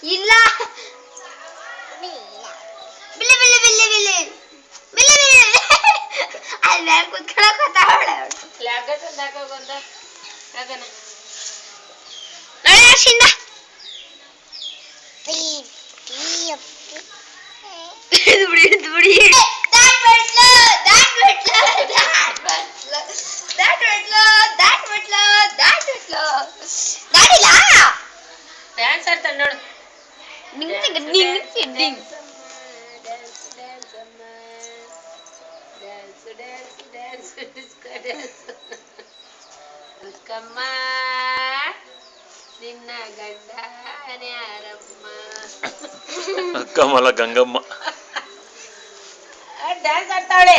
ಇಲ್ಲ ಬಿಲ್ಲಿ ಬಿಲ್ಲಿ ಬಿಲ್ಲಿ ಬಿಲ್ಲಿ ಬಿಲ್ಲಿ ಬಿಲ್ಲಿ ಅಲ್ಲಿ ಮ್ಯಾಲ ಕುತ್ಕೊಳ್ಳೋಕತ್ತಾವಳ ಲ್ಯಾಗಟ್ ಹಾಕೋಗಂದ ಅದನ್ನ ನೋಡಿ ಅರ್ಶಿಂದ ದುಡಿ ಡ್ಯಾನ್ಸ್ ಆಡ್ತಾನೆ ನೋಡು ಅಕ್ಕಮ್ಮ ನಿನ್ನ ಗಂಡ ಯಾರಮ್ಮ ಅಕ್ಕಮ್ಮಲ್ಲ ಗಂಗಮ್ಮ ಡ್ಯಾನ್ಸ್ ಆಡ್ತಾಳೆ